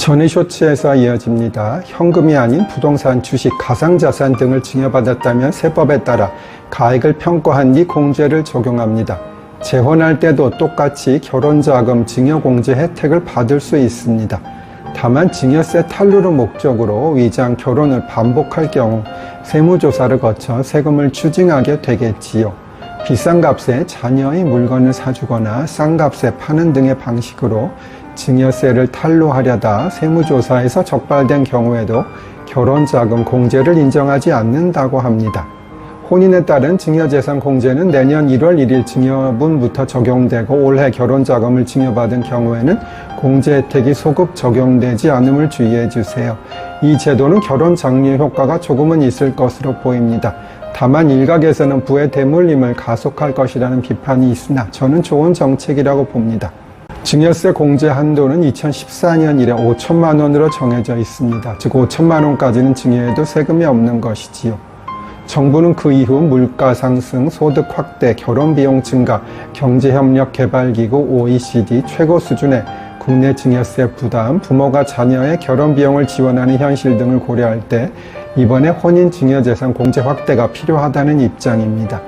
전의 쇼츠에서 이어집니다. 현금이 아닌 부동산, 주식, 가상자산 등을 증여받았다면 세법에 따라 가액을 평가한 뒤 공제를 적용합니다. 재혼할 때도 똑같이 결혼자금 증여공제 혜택을 받을 수 있습니다. 다만 증여세 탈루를 목적으로 위장 결혼을 반복할 경우 세무조사를 거쳐 세금을 추징하게 되겠지요. 비싼 값에 자녀의 물건을 사주거나 싼 값에 파는 등의 방식으로 증여세를 탈루하려다 세무조사에서 적발된 경우에도 결혼자금 공제를 인정하지 않는다고 합니다. 혼인에 따른 증여재산 공제는 내년 1월 1일 증여분부터 적용되고 올해 결혼자금을 증여받은 경우에는 공제 혜택이 소급 적용되지 않음을 주의해 주세요. 이 제도는 결혼 장려 효과가 조금은 있을 것으로 보입니다. 다만 일각에서는 부의 대물림을 가속할 것이라는 비판이 있으나 저는 좋은 정책이라고 봅니다. 증여세 공제 한도는 2014년 이래 5천만 원으로 정해져 있습니다. 즉 5천만 원까지는 증여해도 세금이 없는 것이지요. 정부는 그 이후 물가 상승, 소득 확대, 결혼 비용 증가, 경제협력 개발기구 OECD 최고 수준의 국내 증여세 부담, 부모가 자녀의 결혼 비용을 지원하는 현실 등을 고려할 때 이번에 혼인 증여재산 공제 확대가 필요하다는 입장입니다.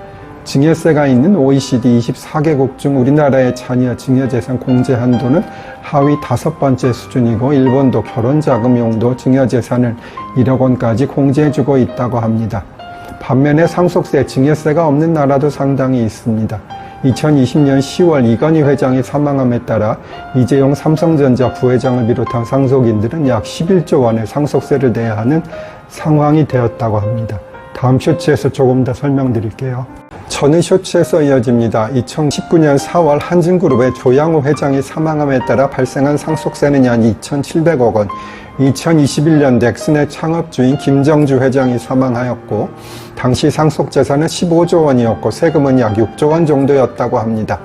증여세가 있는 OECD 24개국 중 우리나라의 자녀 증여재산 공제 한도는 하위 5번째 수준이고 일본도 결혼자금용도 증여재산을 1억 원까지 공제해주고 있다고 합니다. 반면에 상속세, 증여세가 없는 나라도 상당히 있습니다. 2020년 10월 이건희 회장이 사망함에 따라 이재용 삼성전자 부회장을 비롯한 상속인들은 약 11조 원의 상속세를 내야 하는 상황이 되었다고 합니다. 다음 쇼츠에서 조금 더 설명드릴게요. 전의 쇼츠에서 이어집니다. 2019년 4월 한진그룹의 조양호 회장이 사망함에 따라 발생한 상속세는 약 2,700억 원, 2021년 넥슨의 창업주인 김정주 회장이 사망하였고 당시 상속재산은 15조 원이었고 세금은 약 6조 원 정도였다고 합니다.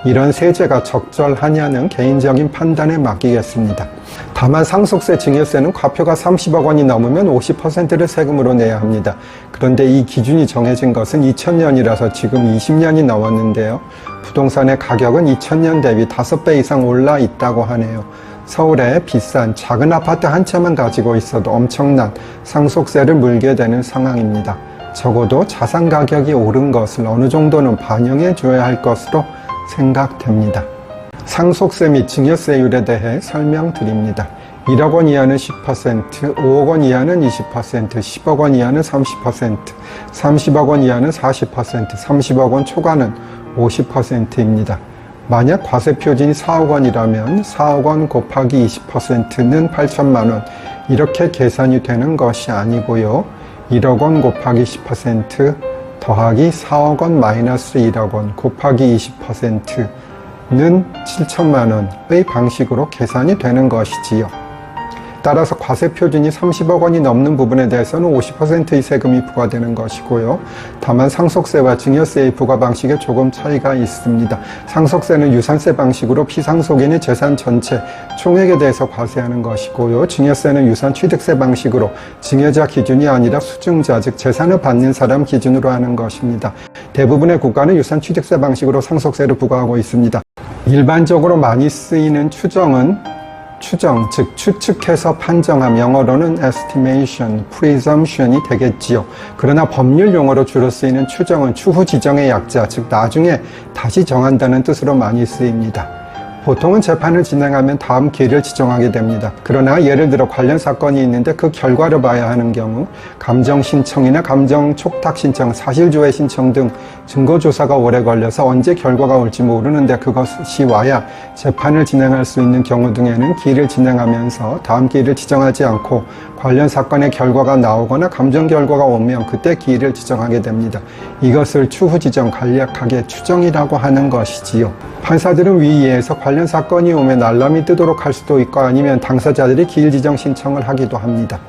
이런 세제가 적절하냐는 개인적인 판단에 맡기겠습니다. 다만 상속세, 증여세는 과표가 30억 원이 넘으면 50%를 세금으로 내야 합니다. 그런데 이 기준이 정해진 것은 2000년이라서 지금 20년이 넘었는데요. 부동산의 가격은 2000년 대비 5배 이상 올라 있다고 하네요. 서울에 비싼 작은 아파트 한 채만 가지고 있어도 엄청난 상속세를 물게 되는 상황입니다. 적어도 자산 가격이 오른 것을 어느 정도는 반영해 줘야 할 것으로 생각됩니다. 상속세 및 증여세율에 대해 설명드립니다. 1억 원 이하는 10%, 5억 원 이하는 20%, 10억 원 이하는 30%, 30억 원 이하는 40%, 30억 원 초과는 50%입니다. 만약 과세표준이 4억 원이라면 4억 원 곱하기 20%는 8천만 원 이렇게 계산이 되는 것이 아니고요. 1억 원 곱하기 10% 더하기 4억 원 마이너스 1억 원 곱하기 20%는 7천만 원의 방식으로 계산이 되는 것이지요. 따라서 과세표준이 30억 원이 넘는 부분에 대해서는 50%의 세금이 부과되는 것이고요. 다만 상속세와 증여세의 부과 방식에 조금 차이가 있습니다. 상속세는 유산세 방식으로 피상속인의 재산 전체 총액에 대해서 과세하는 것이고요. 증여세는 유산취득세 방식으로 증여자 기준이 아니라 수증자, 즉 재산을 받는 사람 기준으로 하는 것입니다. 대부분의 국가는 유산취득세 방식으로 상속세를 부과하고 있습니다. 일반적으로 많이 쓰이는 추정, 즉 추측해서 판정함, 영어로는 estimation, presumption이 되겠지요. 그러나 법률 용어로 주로 쓰이는 추정은 추후 지정의 약자, 즉 나중에 다시 정한다는 뜻으로 많이 쓰입니다. 보통은 재판을 진행하면 다음 기일을 지정하게 됩니다. 그러나 예를 들어 관련 사건이 있는데 그 결과를 봐야 하는 경우 감정 신청이나 감정 촉탁 신청, 사실조회 신청 등 증거조사가 오래 걸려서 언제 결과가 올지 모르는데 그것이 와야 재판을 진행할 수 있는 경우 등에는 기일을 진행하면서 다음 기일을 지정하지 않고 관련 사건의 결과가 나오거나 감정 결과가 오면 그때 기일을 지정하게 됩니다. 이것을 추후 지정, 간략하게 추정이라고 하는 것이지요. 판사들은 위의에서 관련 사건이 오면 알람이 뜨도록 할 수도 있고 아니면 당사자들이 기일 지정 신청을 하기도 합니다.